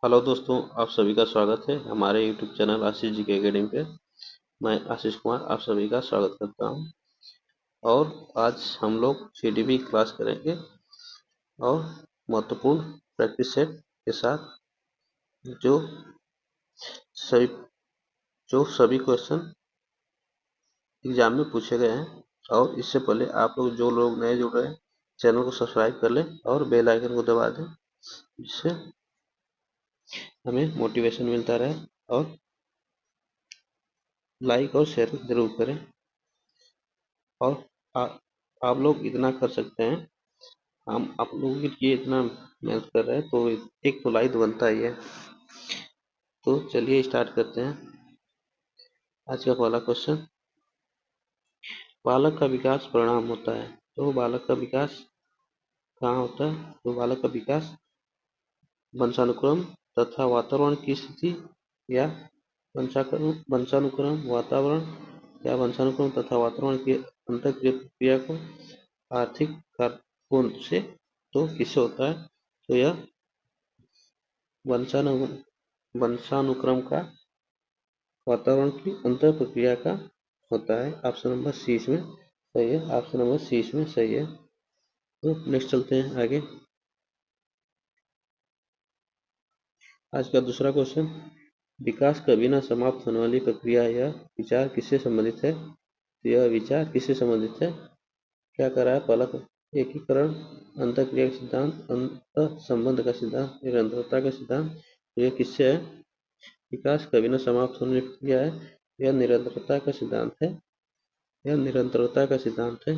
Hello दोस्तों, आप सभी का स्वागत है हमारे यूट्यूब चैनल आशीष जी के एकेडमी पे। मैं आशीष कुमार आप सभी का स्वागत करता हूं। और आज हम लोग सीडीपी क्लास करेंगे और महत्वपूर्ण प्रैक्टिस सेट के साथ जो सभी सभी क्वेश्चन एग्जाम में पूछे गए हैं। और इससे पहले आप लोग जो लोग नए जुड़ रहे हैं, चैनल को सब्सक्राइब कर लें और बेल आइकन को दबा दें, जिससे हमें मोटिवेशन मिलता रहे। और लाइक और शेयर जरूर करें। और आप लोग इतना कर सकते हैं, हम आप लोगों के लिए इतना मेहनत कर रहे हैं तो एक तो लाइक बनता ही है। तो चलिए स्टार्ट करते हैं। आज का पहला क्वेश्चन, बालक का विकास परिणाम होता है। तो बालक का विकास कहाँ होता है? तो बालक का विकास वंशानुक्रम तथा वातावरण की स्थिति या वंशानुक्रम वातावरण या वंशानुक्रम तथा वातावरण की अंतःक्रिया प्रक्रिया को आर्थिक कारकों से तो किससे होता है? तो यह वंशानुक्रम का वातावरण की अंतर प्रक्रिया का होता है। ऑप्शन नंबर सी इसमें सही है। ऑप्शन नंबर सी इसमें सही है। तो नेक्स्ट चलते हैं आगे। आज का दूसरा क्वेश्चन, विकास कभी न समाप्त होने वाली प्रक्रिया या विचार किससे संबंधित है? तो यह विचार किससे संबंधित है? क्या कर रहा है? पहला एकीकरण, अंतःक्रिया का सिद्धांत, अंत संबंध का सिद्धांत, निरंतरता का सिद्धांत। तो यह किससे है? विकास कभी न समाप्त होने की प्रक्रिया है। यह निरंतरता का सिद्धांत है। यह निरंतरता का सिद्धांत है,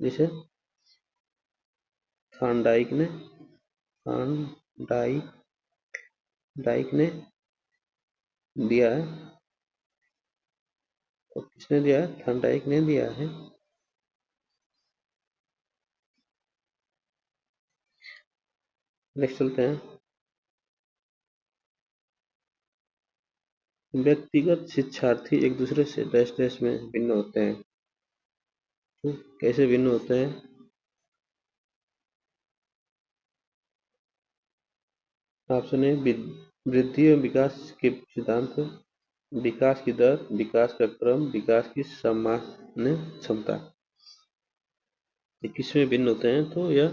जिसे थॉर्नडाइक ने दिया है। और किसने दिया है? थॉर्नडाइक ने दिया है। नेक्स्ट चलते हैं। व्यक्तिगत शिक्षार्थी एक दूसरे से डैश डैश में भिन्न होते हैं। तो कैसे भिन्न होते हैं? ऑप्शन ए, वृद्धि और विकास के सिद्धांत, विकास की दर, विकास का क्रम, विकास की सामान्य क्षमता। ये किसमें भिन्न होते हैं? तो यह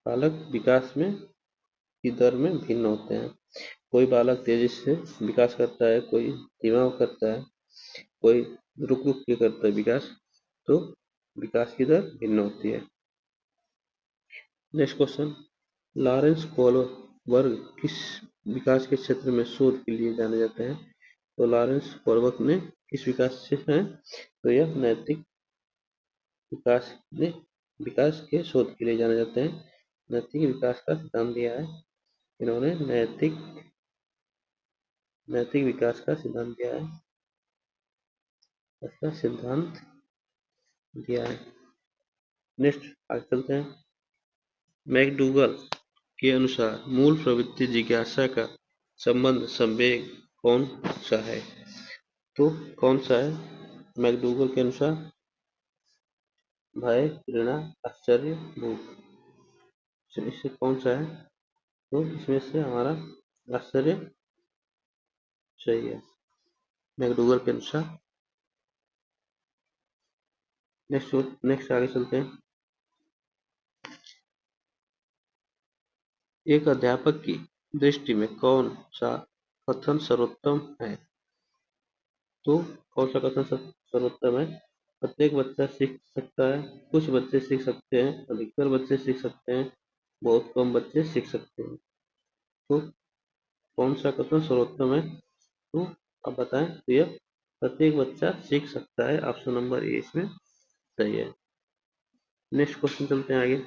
बालक विकास में की दर में भिन्न होते हैं। कोई बालक तेजी से विकास करता है, कोई धीमा करता है, कोई रुक रुक के करता है विकास। तो विकास की दर भिन्न होती है। नेक्स्ट क्वेश्चन, लॉरेंस कोहलबर्ग किस विकास के क्षेत्र में शोध के लिए जाने जाते हैं? तो लॉरेंस कोहलबर्ग ने किस विकास से हैं? तो यह नैतिक विकास के शोध के लिए जाने जाते हैं। नैतिक विकास का सिद्धांत दिया है इन्होंने। नैतिक विकास का सिद्धांत दिया है। इसका सिद्धांत दिया है। नेक्स्ट आगे चलते हैं। मैकडूगल के अनुसार मूल प्रवृत्ति जिज्ञासा का संबंध संवेग कौन सा है? तो कौन सा है मैकडूगल के अनुसार? भय, घृणा, आश्चर्य, भूख। इससे कौन सा है? तो इसमें से हमारा आश्चर्य सही है मैकडूगल के अनुसार। नेक्स्ट आगे चलते हैं। एक अध्यापक की दृष्टि में कौन सा कथन सर्वोत्तम है? तो कौन सा कथन सर्वोत्तम है? प्रत्येक बच्चा सीख सकता है, कुछ बच्चे सीख सकते हैं, अधिकतर बच्चे सीख सकते हैं, बहुत कम बच्चे सीख सकते हैं। तो कौन सा कथन सर्वोत्तम है? तो आप बताएं। तो यह प्रत्येक बच्चा सीख सकता है। ऑप्शन नंबर ए इसमें सही है। नेक्स्ट क्वेश्चन चलते हैं आगे।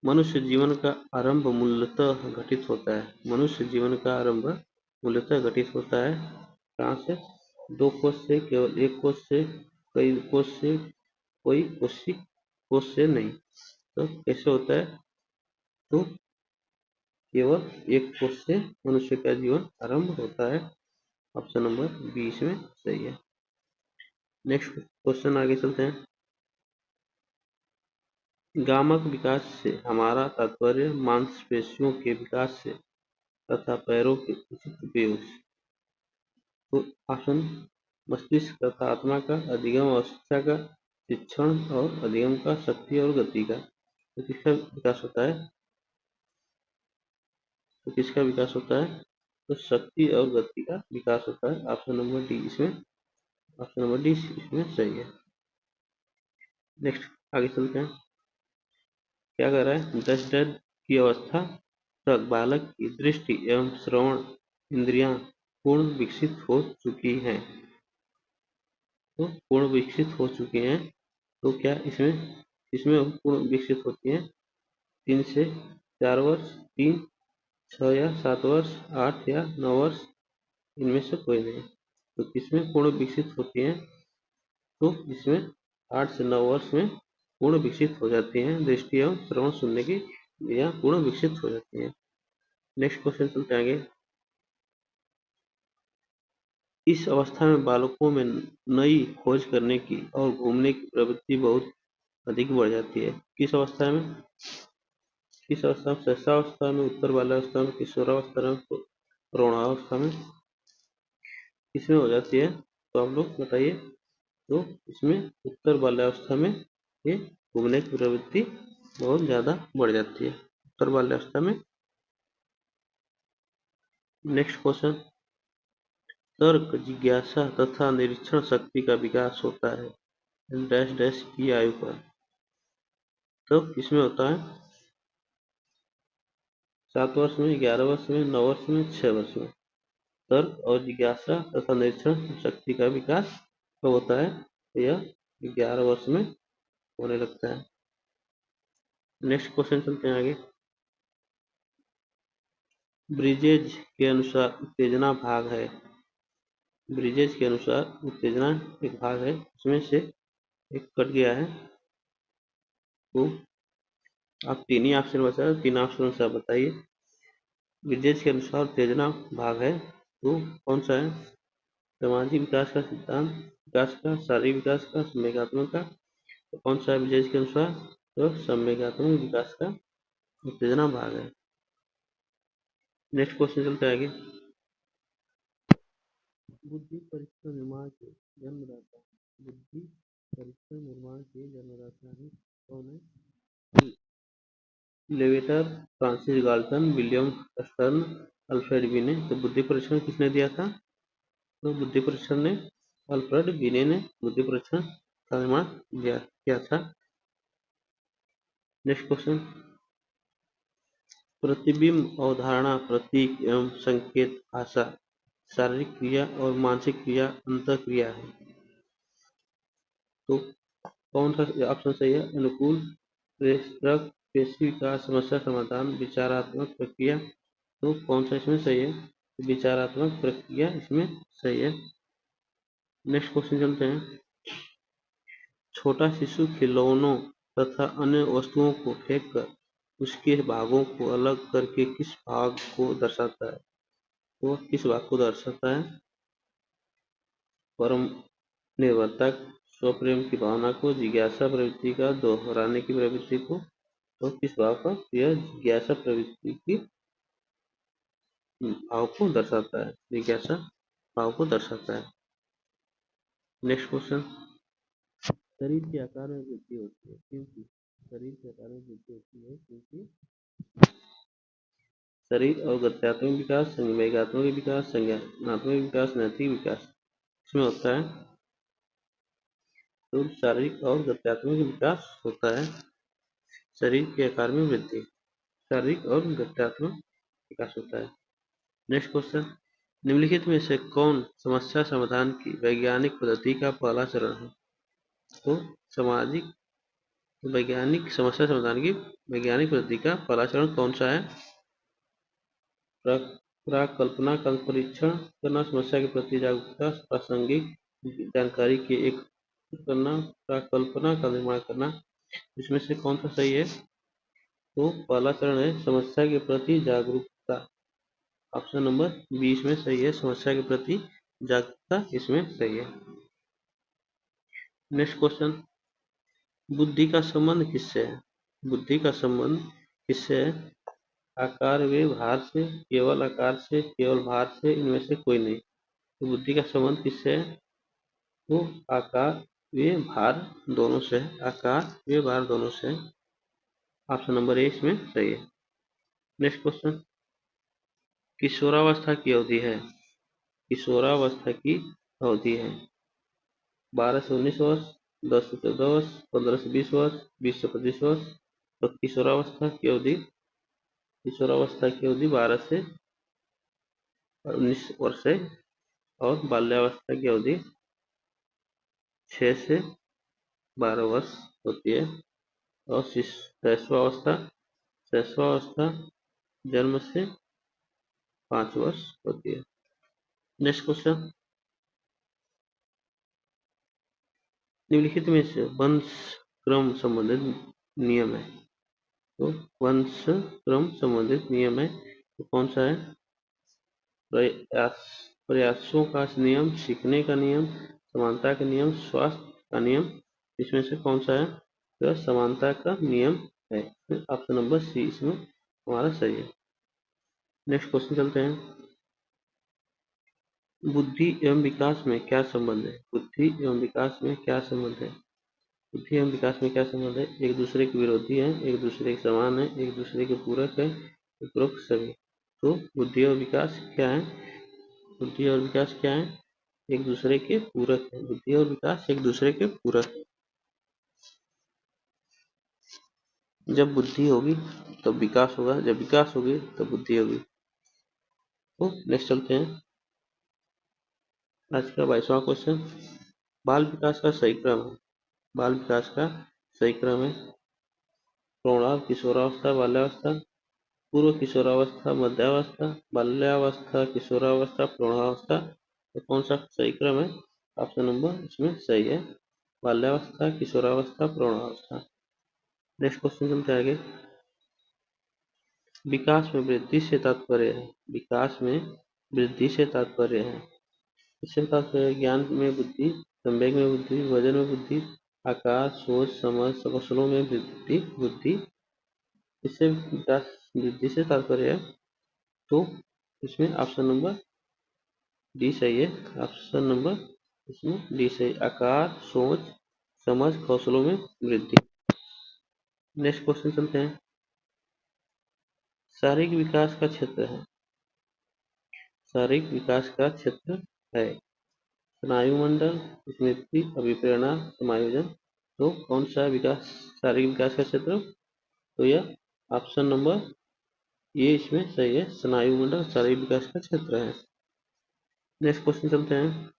मनुष्य जीवन का आरंभ मूलतः घटित होता है। मनुष्य जीवन का आरंभ मूलतः घटित होता है कहाँ से? दो कोष से, केवल एक कोष से, कई कोष से, कोई कोशिक कोष से नहीं। तो कैसे होता है? तो केवल एक कोष से मनुष्य का जीवन आरंभ होता है। ऑप्शन नंबर बी इसमें सही है। नेक्स्ट क्वेश्चन आगे चलते हैं। गामक विकास से हमारा तात्पर्य मांसपेशियों के विकास से तथा पैरों के उचित उपयोग से। तो ऑप्शन मस्तिष्क तथा आत्मा का, अधिगम और शिक्षा का, शिक्षण और अधिगम का, शक्ति और गति का। तो किसका विकास होता है? तो किसका विकास होता है? तो शक्ति और गति का विकास होता है। ऑप्शन नंबर डी इसमें सही है। नेक्स्ट आगे चलते हैं। क्या कर रहा है? 10 की अवस्था तक बालक की दृष्टि एवं श्रवण इंद्रियां पूर्ण विकसित हो चुकी हैं। तो पूर्ण विकसित हो चुकी हैं। तो क्या इसमें पूर्ण विकसित होती हैं 3 से 4 वर्ष, 3, 6 या 7 वर्ष, 8 या 9 वर्ष, इनमें से कोई नहीं। तो किसमें पूर्ण विकसित होती हैं? तो इसमें 8 से 9 वर्ष में पूर्ण विकसित हो जाती हैं। दृष्टि एवं श्रवण सुनने की क्रिया पूर्ण विकसित हो जाती हैं। नेक्स्ट क्वेश्चन चलते आगे। इस अवस्था में बालकों में नई खोज करने की और घूमने की प्रवृत्ति बहुत अधिक बढ़ जाती है। किस अवस्था में? शैशवावस्था में, उत्तर बाल्यावस्था में, किशोरावस्था में, प्रौढ़ावस्था में, किसमें हो जाती है? तो आप लोग बताइए। तो इसमें उत्तर बाल्यावस्था में ये घूमने की प्रवृत्ति बहुत ज्यादा बढ़ जाती है, उत्तर बाल्यावस्था में। Next question. तर्क, जिज्ञासा तथा निरीक्षण शक्ति का विकास होता है डैश डैश की आयु पर। तो किसमें होता है? 7 वर्ष में, 11 वर्ष में, 9 वर्ष में, 6 वर्ष में। तर्क और जिज्ञासा तथा निरीक्षण शक्ति का विकास कब होता है? यह 11 वर्ष में होने लगता है। नेक्स्ट क्वेश्चन चलते हैं आगे। ब्रिजेज के अनुसार उत्तेजना भाग है। ब्रिजेज के अनुसार उत्तेजना एक भाग है, उसमें से एक कट गया है। तो आप 3 ही ऑप्शन बचा, 3 ऑप्शन से आप बताइए। ब्रिजेज के अनुसार उत्तेजना भाग है तो कौन सा है? सामाजिक विकास का, सिद्धांत विकास का, शारीरिक विकास का, संवेगात्मक का। तो कौन सा है ब्रिजेज के अनुसार? तो संवेगात्मक विकास का उत्तेजना भाग है। नेक्स्ट क्वेश्चन चलते हैं आगे। बुद्धि परीक्षण निर्माण के जन्मदाता, बुद्धि परीक्षण निर्माण के जन्मदाता है कौन है? Levator, Francis Galton, William stern, Alfred बिने। तो बुद्धि परीक्षण किसने दिया था? तो बुद्धि परीक्षण ने अल्फ्रेड बिने ने बुद्धि परीक्षण का निर्माण किया था। Next question. प्रतिबिंब, अवधारणा, प्रतीक एवं संकेत भाषा शारीरिक क्रिया और मानसिक क्रिया अंतः क्रिया है। तो कौन सा ऑप्शन सही है? अनुकूल, प्रेरक, पेशी विकास, समस्या समाधान, विचारात्मक प्रक्रिया। तो कौन सा इसमें सही है? विचारात्मक प्रक्रिया इसमें सही है। नेक्स्ट क्वेश्चन चलते हैं। छोटा शिशु खिलौनों तथा अन्य वस्तुओं को फेंककर उसके भागों को अलग करके किस भाग को दर्शाता है? तो किस भाग को दर्शाता है? परम निर्भरता, स्वप्रेम की भावना को, जिज्ञासा प्रवृत्ति का, दोहराने की प्रवृत्ति को। तो किस भाव का? यह जिज्ञासा प्रवृत्ति की भाव को दर्शाता है, जिज्ञासा भाव को दर्शाता है। Next question. शरीर के आकार में वृद्धि होती है क्योंकि शरीर के आकार में वृद्धि होती है क्योंकि शरीर और गत्यात्मक विकास, संवेगात्मक विकास, संज्ञानात्मक विकास, नैतिक विकास इसमें होता है। तो शारीरिक और गत्यात्मक विकास होता है। शरीर के आकार में वृद्धि, शारीरिक और गत्यात्मक विकास होता है। Next question. निम्नलिखित में से कौन समस्या समाधान की वैज्ञानिक पद्धति का पहला चरण है? तो सामाजिक वैज्ञानिक समस्या समाधान की वैज्ञानिक पद्धति का पहला चरण कौन सा है? प्राकल्पना का परीक्षण करना, समस्या के प्रति जागरूकता, प्रासंगिक जानकारी के एक करना, प्राकल्पना का निर्माण करना। इसमें से कौन सा सही है? तो पहला चरण है समस्या के प्रति जागरूकता। ऑप्शन नंबर बी इसमें सही है, समस्या के प्रति जागरूकता इसमें सही है। Next question. बुद्धि का संबंध किससे है? बुद्धि का संबंध किससे है? आकार व भार से, केवल आकार से, केवल भार से, इनमें से कोई नहीं। तो बुद्धि का संबंध किससे है? वो आकार व भार दोनों से है। आकार व भार दोनों से है। ऑप्शन नंबर ए इसमें सही है। नेक्स्ट क्वेश्चन, किशोरावस्था की अवधि है। किशोरावस्था की अवधि है 12 से 19 वर्ष, 10 से 14 वर्ष, 15 से 20 वर्ष, 20 से 25 वर्ष। तो किशोरावस्था की अवधि 12 से 19 वर्ष है। और बाल्यावस्था की अवधि 6 से 12 वर्ष होती है। और शैशवावस्था जन्म से 5 वर्ष होती है। नेक्स्ट क्वेश्चन, निम्नलिखित में से वंश क्रम संबंधित नियम है। तो वंश क्रम संबंधित नियम है तो कौन सा है? प्रयासों का नियम, सीखने का नियम, समानता का नियम, स्वास्थ्य का नियम। इसमें से कौन सा है? तो समानता का नियम है। ऑप्शन नंबर सी इसमें हमारा सही है। नेक्स्ट क्वेश्चन चलते हैं, बुद्धि एवं विकास में क्या संबंध है? बुद्धि एवं विकास में क्या संबंध है? बुद्धि एवं विकास में क्या संबंध है? एक दूसरे के विरोधी है, एक दूसरे के समान है, एक दूसरे के पूरक है, उपरोक्त सभी। तो बुद्धि और विकास क्या है? बुद्धि और विकास क्या है? एक दूसरे के पूरक है। बुद्धि और विकास एक दूसरे के पूरक है। जब बुद्धि होगी तब विकास होगा, जब विकास होगी तब बुद्धि होगी। तो नेक्स्ट चलते हैं, आज का 22वां क्वेश्चन, बाल विकास का सही क्रम है। बाल विकास का सही क्रम है प्रौढ़ाव, किशोरावस्था, बाल्यावस्था, पूर्व किशोरावस्था, मध्यावस्था, बाल्यावस्था, किशोरावस्था, प्रौढ़ावस्था। तो कौन सा सही क्रम है? ऑप्शन नंबर इसमें सही है, बाल्यावस्था, किशोरावस्था, प्रौढ़ावस्था। नेक्स्ट क्वेश्चन चलते आगे, विकास में वृद्धि से तात्पर्य है। विकास में वृद्धि से तात्पर्य है। इससे तात्पर्य ज्ञान में वृद्धि, संवेग में वृद्धि, वजन में वृद्धि, आकार, सोच, समझ, कौशलों में वृद्धि, बुद्धि। इससे विकास वृद्धि से तात्पर्य है तो इसमें ऑप्शन नंबर डी सही है। ऑप्शन नंबर इसमें डी सही, आकार, सोच, समझ, कौशलों में वृद्धि। नेक्स्ट क्वेश्चन चलते हैं, शारीरिक विकास का क्षेत्र है। शारीरिक विकास का क्षेत्र है स्नायु मंडल, स्मृति, अभिप्रेरणा, समायोजन। तो कौन सा विकास शारीरिक विकास का क्षेत्र? तो यह ऑप्शन नंबर ये इसमें सही है, स्नायु मंडल शारीरिक विकास का क्षेत्र है। नेक्स्ट क्वेश्चन चलते हैं,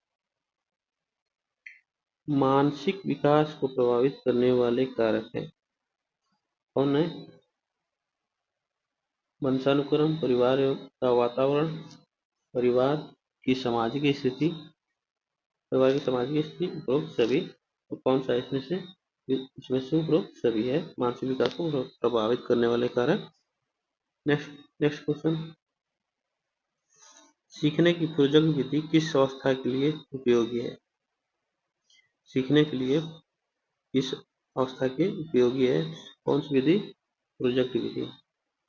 मानसिक विकास को प्रभावित करने वाले कारक है। कौन है? वंशानुक्रम, परिवार का वातावरण, परिवार की सामाजिक स्थिति, उपरोक्त सभी। तो कौन सा इसमें से उपरोक्त सभी है मानसिक विकास को प्रभावित करने वाले कारक। नेक्स्ट क्वेश्चन, सीखने की प्रोजेक्ट विधि किस अवस्था के लिए उपयोगी है? सीखने के लिए किस अवस्था के उपयोगी है? कौन सी विधि? प्रोजेक्ट विधि।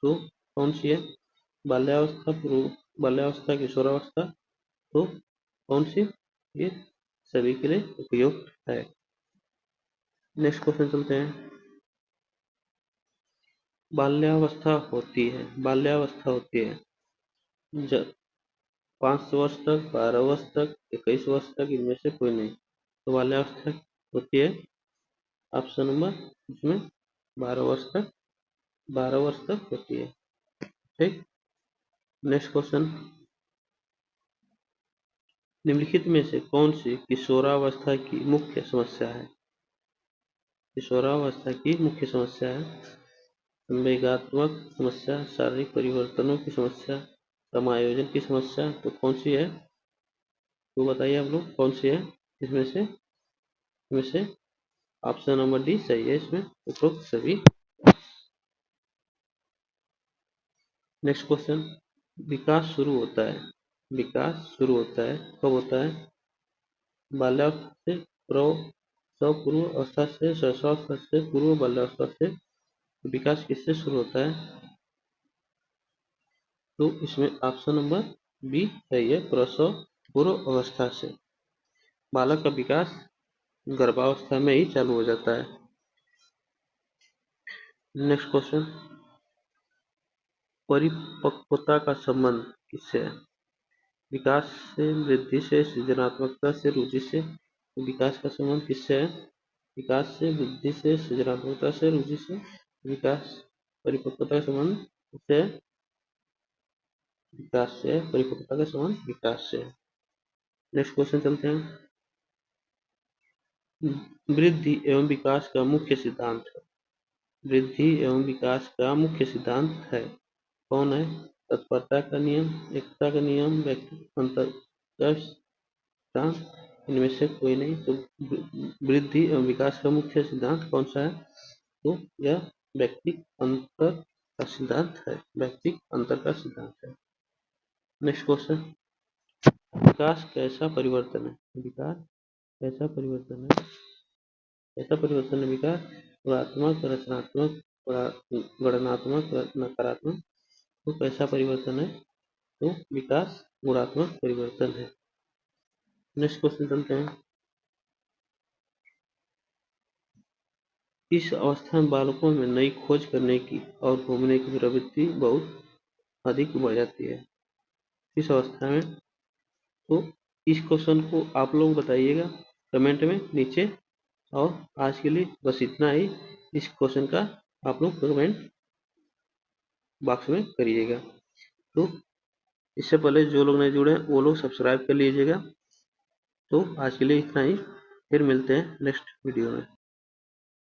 तो कौन सी है? बाल्यावस्था, बाल्यावस्था, किशोरावस्था। तो कौन सी? ये सभी के लिए उपयुक्त है। नेक्स्ट क्वेश्चन चलते हैं, बाल्यावस्था होती है, बाल्यावस्था होती है जब 5 वर्ष तक, 12 वर्ष तक, 21 वर्ष तक, इनमें से कोई नहीं। तो बाल्यावस्था होती है ऑप्शन नंबर इसमें 12 वर्ष तक, 12 वर्ष तक होती है। ठीक। नेक्स्ट क्वेश्चन, निम्नलिखित में से कौन सी किशोरावस्था की मुख्य समस्या है? किशोरावस्था की मुख्य समस्या है संवेगात्मक समस्या, शारीरिक परिवर्तनों की समस्या, समायोजन की समस्या। तो कौन सी है? तो बताइए आप लोग कौन सी है इसमें से ऑप्शन नंबर डी सही है इसमें उपरोक्त सभी। नेक्स्ट क्वेश्चन, विकास शुरू होता है, विकास शुरू होता है कब होता है? बाल्यावस्था से, पूर्व अवस्था से, शैशवावस्था से, पूर्व बाल्यावस्था से, विकास किससे शुरू होता है? तो इसमें ऑप्शन नंबर बी सही है, प्रसव पूर्व अवस्था से। बालक का विकास गर्भावस्था में ही चालू हो जाता है। नेक्स्ट क्वेश्चन, परिपक्वता का संबंध किससे है? विकास से, वृद्धि से, सृजनात्मकता से, रुचि से। विकास का संबंध किससे है? विकास से, वृद्धि से, सृजनात्मकता से, रुचि से। विकास, परिपक्वता का संबंध किससे है? विकास से। परिपक्वता का संबंध विकास से। नेक्स्ट क्वेश्चन चलते हैं, वृद्धि एवं विकास का मुख्य सिद्धांत है। वृद्धि एवं विकास का मुख्य सिद्धांत है, कौन है? तत्परता का नियम, एकता का नियम, व्यक्तिगत अंतर का सिद्धांत, इनमें से कोई नहीं। तो वृद्धि एवं विकास का मुख्य सिद्धांत कौन सा है? तो यह व्यक्तिगत अंतर का सिद्धांत है। व्यक्तिगत अंतर का सिद्धांत है। नेक्स्ट क्वेश्चन, विकास कैसा परिवर्तन है? विकास कैसा परिवर्तन है? कैसा परिवर्तन है विकास? गुणात्मक, रचनात्मक, गणनात्मक, नकारात्मक। तो कैसा परिवर्तन है? तो विकास गुणात्मक परिवर्तन है। नेक्स्ट क्वेश्चन चलते हैं, इस अवस्था में बालकों में नई खोज करने की और घूमने की प्रवृत्ति बहुत अधिक बढ़ जाती है। इस अवस्था में, तो इस क्वेश्चन को आप लोग बताइएगा कमेंट में नीचे। और आज के लिए बस इतना ही। इस क्वेश्चन का आप लोग कमेंट बॉक्स में करिएगा। तो इससे पहले जो लोग नहीं जुड़े हैं वो लोग सब्सक्राइब कर लीजिएगा। तो आज के लिए इतना ही, फिर मिलते हैं नेक्स्ट वीडियो में।